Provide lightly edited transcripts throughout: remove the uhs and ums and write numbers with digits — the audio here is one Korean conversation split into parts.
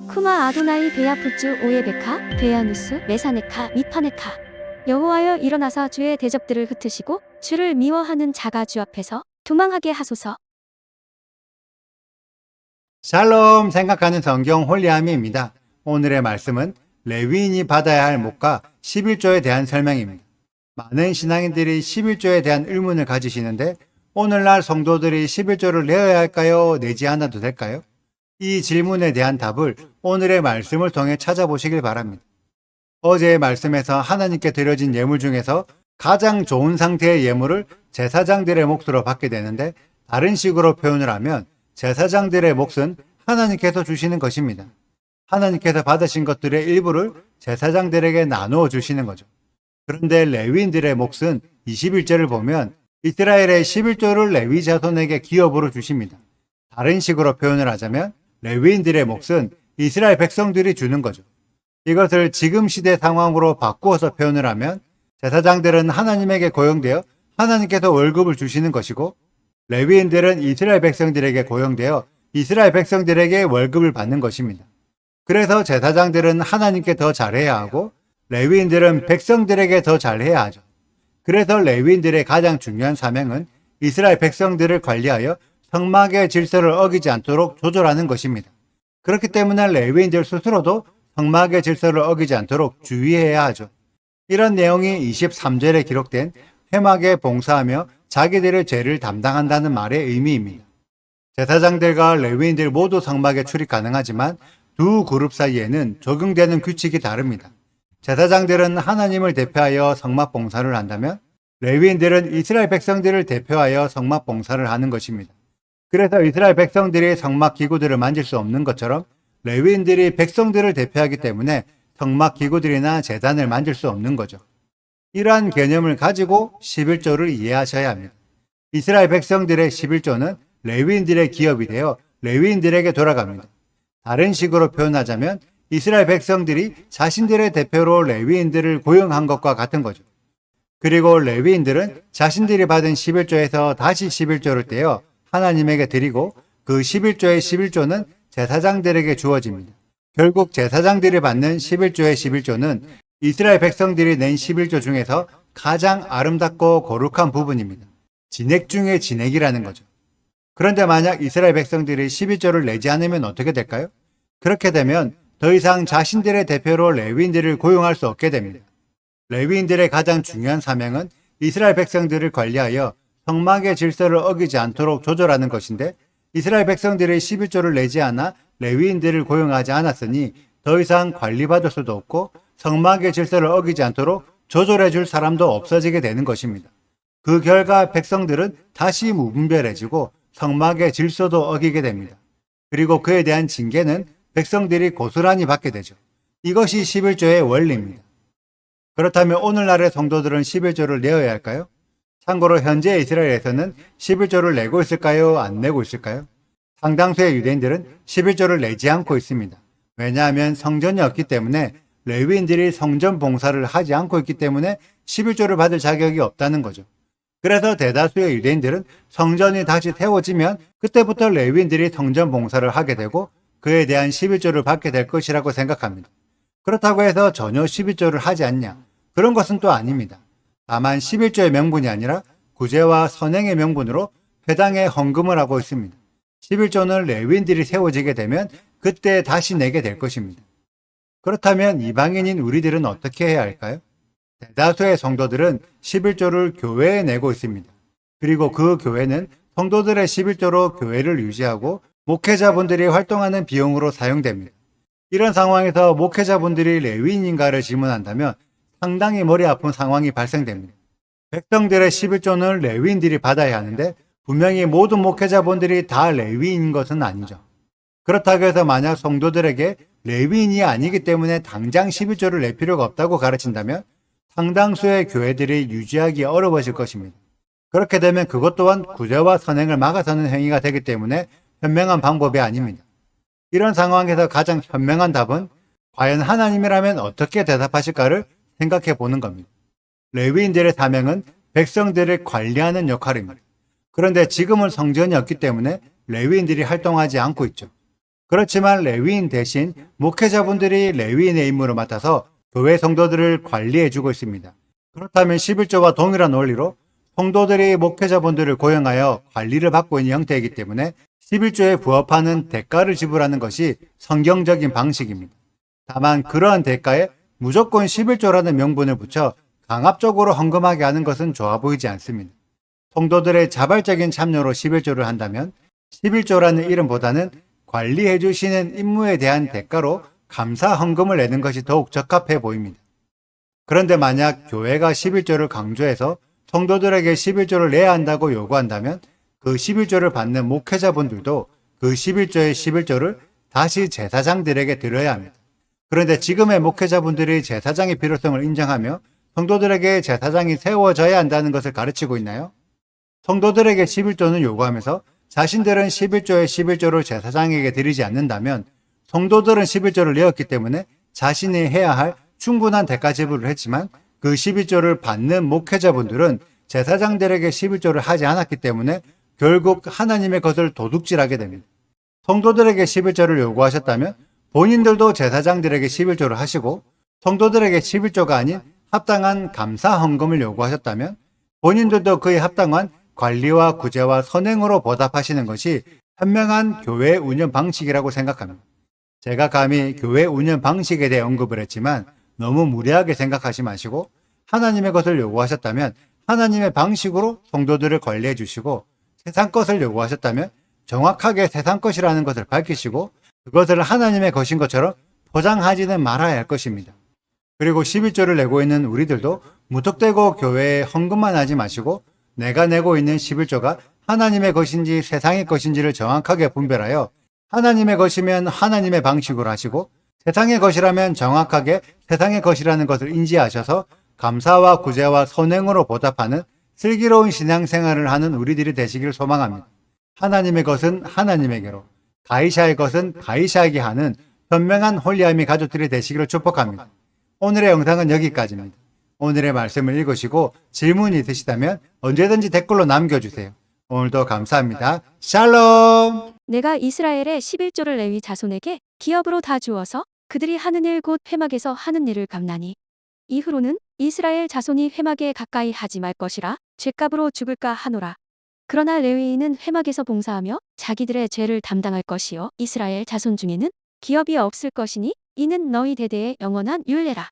쿠마 아도나이 베야푸츠 오예베카 베야누스 메사네카 미파네카. 여호와여 일어나사 주의 대적들을 흩으시고 주를 미워하는 자가 주 앞에서 도망하게 하소서. 샬롬 생각하는 성경 홀리아미입니다. 오늘의 말씀은 레위인이 받아야 할 목과 11조에 대한 설명입니다. 많은 신앙인들이 11조에 대한 의문을 가지시는데 오늘날 성도들이 11조를 내어야 할까요? 내지 않아도 될까요? 이 질문에 대한 답을 오늘의 말씀을 통해 찾아보시길 바랍니다. 어제의 말씀에서 하나님께 드려진 예물 중에서 가장 좋은 상태의 예물을 제사장들의 몫으로 받게 되는데 다른 식으로 표현을 하면 제사장들의 몫은 하나님께서 주시는 것입니다. 하나님께서 받으신 것들의 일부를 제사장들에게 나누어 주시는 거죠. 그런데 레위인들의 몫은 21절을 보면 이스라엘의 11조를 레위 자손에게 기업으로 주십니다. 다른 식으로 표현을 하자면 레위인들의 몫은 이스라엘 백성들이 주는 거죠. 이것을 지금 시대 상황으로 바꾸어서 표현을 하면 제사장들은 하나님에게 고용되어 하나님께서 월급을 주시는 것이고 레위인들은 이스라엘 백성들에게 고용되어 이스라엘 백성들에게 월급을 받는 것입니다. 그래서 제사장들은 하나님께 더 잘해야 하고 레위인들은 백성들에게 더 잘해야 하죠. 그래서 레위인들의 가장 중요한 사명은 이스라엘 백성들을 관리하여 성막의 질서를 어기지 않도록 조절하는 것입니다. 그렇기 때문에 레위인들 스스로도 성막의 질서를 어기지 않도록 주의해야 하죠. 이런 내용이 23절에 기록된 회막에 봉사하며 자기들의 죄를 담당한다는 말의 의미입니다. 제사장들과 레위인들 모두 성막에 출입 가능하지만 두 그룹 사이에는 적용되는 규칙이 다릅니다. 제사장들은 하나님을 대표하여 성막 봉사를 한다면 레위인들은 이스라엘 백성들을 대표하여 성막 봉사를 하는 것입니다. 그래서 이스라엘 백성들이 성막 기구들을 만질 수 없는 것처럼 레위인들이 백성들을 대표하기 때문에 성막 기구들이나 제단을 만질 수 없는 거죠. 이러한 개념을 가지고 11조를 이해하셔야 합니다. 이스라엘 백성들의 11조는 레위인들의 기업이 되어 레위인들에게 돌아갑니다. 다른 식으로 표현하자면 이스라엘 백성들이 자신들의 대표로 레위인들을 고용한 것과 같은 거죠. 그리고 레위인들은 자신들이 받은 11조에서 다시 11조를 떼어 하나님에게 드리고 그 11조의 11조는 제사장들에게 주어집니다. 결국 제사장들이 받는 11조의 11조는 이스라엘 백성들이 낸 11조 중에서 가장 아름답고 거룩한 부분입니다. 진액 중의 진액이라는 거죠. 그런데 만약 이스라엘 백성들이 11조를 내지 않으면 어떻게 될까요? 그렇게 되면 더 이상 자신들의 대표로 레위인들을 고용할 수 없게 됩니다. 레위인들의 가장 중요한 사명은 이스라엘 백성들을 관리하여 성막의 질서를 어기지 않도록 조절하는 것인데 이스라엘 백성들이 11조를 내지 않아 레위인들을 고용하지 않았으니 더 이상 관리받을 수도 없고 성막의 질서를 어기지 않도록 조절해 줄 사람도 없어지게 되는 것입니다. 그 결과 백성들은 다시 무분별해지고 성막의 질서도 어기게 됩니다. 그리고 그에 대한 징계는 백성들이 고스란히 받게 되죠. 이것이 11조의 원리입니다. 그렇다면 오늘날의 성도들은 11조를 내어야 할까요? 참고로 현재 이스라엘에서는 11조를 내고 있을까요? 안 내고 있을까요? 상당수의 유대인들은 11조를 내지 않고 있습니다. 왜냐하면 성전이 없기 때문에 레위인들이 성전 봉사를 하지 않고 있기 때문에 11조를 받을 자격이 없다는 거죠. 그래서 대다수의 유대인들은 성전이 다시 세워지면 그때부터 레위인들이 성전 봉사를 하게 되고 그에 대한 11조를 받게 될 것이라고 생각합니다. 그렇다고 해서 전혀 11조를 하지 않냐? 그런 것은 또 아닙니다. 다만 11조의 명분이 아니라 구제와 선행의 명분으로 회당에 헌금을 하고 있습니다. 11조는 레위인들이 세워지게 되면 그때 다시 내게 될 것입니다. 그렇다면 이방인인 우리들은 어떻게 해야 할까요? 대다수의 성도들은 11조를 교회에 내고 있습니다. 그리고 그 교회는 성도들의 11조로 교회를 유지하고 목회자분들이 활동하는 비용으로 사용됩니다. 이런 상황에서 목회자분들이 레위인인가를 질문한다면 상당히 머리 아픈 상황이 발생됩니다. 백성들의 11조는 레위인들이 받아야 하는데 분명히 모든 목회자분들이 다 레위인인 것은 아니죠. 그렇다고 해서 만약 성도들에게 레위인이 아니기 때문에 당장 11조를 낼 필요가 없다고 가르친다면 상당수의 교회들이 유지하기 어려워질 것입니다. 그렇게 되면 그것 또한 구제와 선행을 막아서는 행위가 되기 때문에 현명한 방법이 아닙니다. 이런 상황에서 가장 현명한 답은 과연 하나님이라면 어떻게 대답하실까를 생각해 보는 겁니다. 레위인들의 사명은 백성들을 관리하는 역할입니다. 그런데 지금은 성전이 없기 때문에 레위인들이 활동하지 않고 있죠. 그렇지만 레위인 대신 목회자분들이 레위인의 임무를 맡아서 교회 성도들을 관리해주고 있습니다. 그렇다면 11조와 동일한 원리로 성도들이 목회자분들을 고용하여 관리를 받고 있는 형태이기 때문에 11조에 부합하는 대가를 지불하는 것이 성경적인 방식입니다. 다만 그러한 대가에 무조건 11조라는 명분을 붙여 강압적으로 헌금하게 하는 것은 좋아 보이지 않습니다. 성도들의 자발적인 참여로 11조를 한다면 11조라는 이름보다는 관리해 주시는 임무에 대한 대가로 감사 헌금을 내는 것이 더욱 적합해 보입니다. 그런데 만약 교회가 11조를 강조해서 성도들에게 11조를 내야 한다고 요구한다면 그 11조를 받는 목회자분들도 그 11조의 11조를 다시 제사장들에게 드려야 합니다. 그런데 지금의 목회자분들이 제사장의 필요성을 인정하며 성도들에게 제사장이 세워져야 한다는 것을 가르치고 있나요? 성도들에게 11조는 요구하면서 자신들은 11조의 11조를 제사장에게 드리지 않는다면 성도들은 11조를 내었기 때문에 자신이 해야 할 충분한 대가 지불을 했지만 그 11조를 받는 목회자분들은 제사장들에게 11조를 하지 않았기 때문에 결국 하나님의 것을 도둑질하게 됩니다. 성도들에게 11조를 요구하셨다면 본인들도 제사장들에게 11조를 하시고 성도들에게 11조가 아닌 합당한 감사 헌금을 요구하셨다면 본인들도 그에 합당한 관리와 구제와 선행으로 보답하시는 것이 현명한 교회 운영 방식이라고 생각합니다. 제가 감히 교회 운영 방식에 대해 언급을 했지만 너무 무리하게 생각하지 마시고 하나님의 것을 요구하셨다면 하나님의 방식으로 성도들을 관리해 주시고 세상 것을 요구하셨다면 정확하게 세상 것이라는 것을 밝히시고 그것을 하나님의 것인 것처럼 포장하지는 말아야 할 것입니다. 그리고 11조를 내고 있는 우리들도 무턱대고 교회에 헌금만 하지 마시고 내가 내고 있는 11조가 하나님의 것인지 세상의 것인지를 정확하게 분별하여 하나님의 것이면 하나님의 방식으로 하시고 세상의 것이라면 정확하게 세상의 것이라는 것을 인지하셔서 감사와 구제와 선행으로 보답하는 슬기로운 신앙생활을 하는 우리들이 되시길 소망합니다. 하나님의 것은 하나님에게로, 가이샤의 것은 가이샤에게 하는 현명한 홀리함이 가족들이 되시기를 축복합니다. 오늘의 영상은 여기까지입니다. 오늘의 말씀을 읽으시고 질문이 있으시다면 언제든지 댓글로 남겨주세요. 오늘도 감사합니다. 샬롬! 내가 이스라엘의 11조를 레위 자손에게 기업으로 다 주어서 그들이 하는 일 곧 회막에서 하는 일을 갚나니 이후로는 이스라엘 자손이 회막에 가까이 하지 말 것이라 죗값으로 죽을까 하노라. 그러나 레위인은 회막에서 봉사하며 자기들의 죄를 담당할 것이요 이스라엘 자손 중에는 기업이 없을 것이니 이는 너희 대대의 영원한 율례라.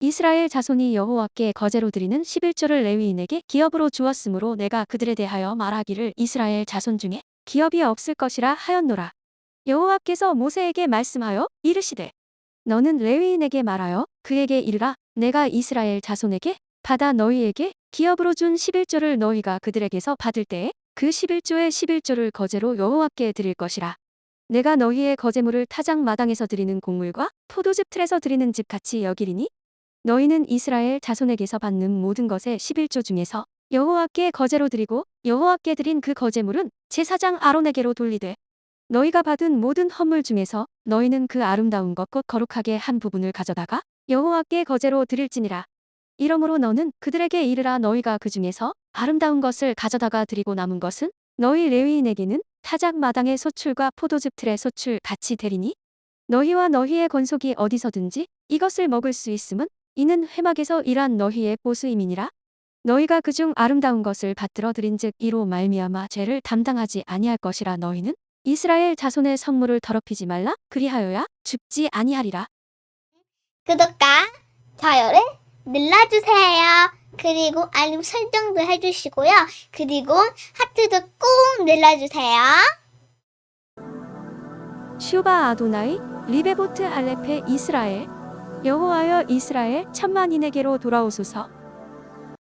이스라엘 자손이 여호와께 거제로 드리는 11조를 레위인에게 기업으로 주었으므로 내가 그들에 대하여 말하기를 이스라엘 자손 중에 기업이 없을 것이라 하였노라. 여호와께서 모세에게 말씀하여 이르시되 너는 레위인에게 말하여 그에게 이르라 내가 이스라엘 자손에게 받아 너희에게 기업으로 준 11조를 너희가 그들에게서 받을 때에 그 11조의 11조를 거제로 여호와께 드릴 것이라. 내가 너희의 거제물을 타작 마당에서 드리는 곡물과 포도즙 틀에서 드리는 집 같이 여기리니 너희는 이스라엘 자손에게서 받는 모든 것의 11조 중에서 여호와께 거제로 드리고 여호와께 드린 그 거제물은 제사장 아론에게로 돌리되 너희가 받은 모든 헌물 중에서 너희는 그 아름다운 것 곧 거룩하게 한 부분을 가져다가 여호와께 거제로 드릴지니라. 이러므로 너는 그들에게 이르라 너희가 그 중에서 아름다운 것을 가져다가 드리고 남은 것은 너희 레위인에게는 타작 마당의 소출과 포도즙 틀의 소출 같이 되리니 너희와 너희의 권속이 어디서든지 이것을 먹을 수 있음은 이는 회막에서 일한 너희의 보수임이니라. 너희가 그중 아름다운 것을 받들어 드린즉 이로 말미암아 죄를 담당하지 아니할 것이라. 너희는 이스라엘 자손의 성물을 더럽히지 말라. 그리하여야 죽지 아니하리라. 구독과 좋아요를 눌러주세요. 그리고 알림 설정도 해주시고요. 그리고 하트도 꼭 눌러주세요. 슈바 아도나이 리베보트 알레페 이스라엘 여호와여 이스라엘 천만인에게로 돌아오소서.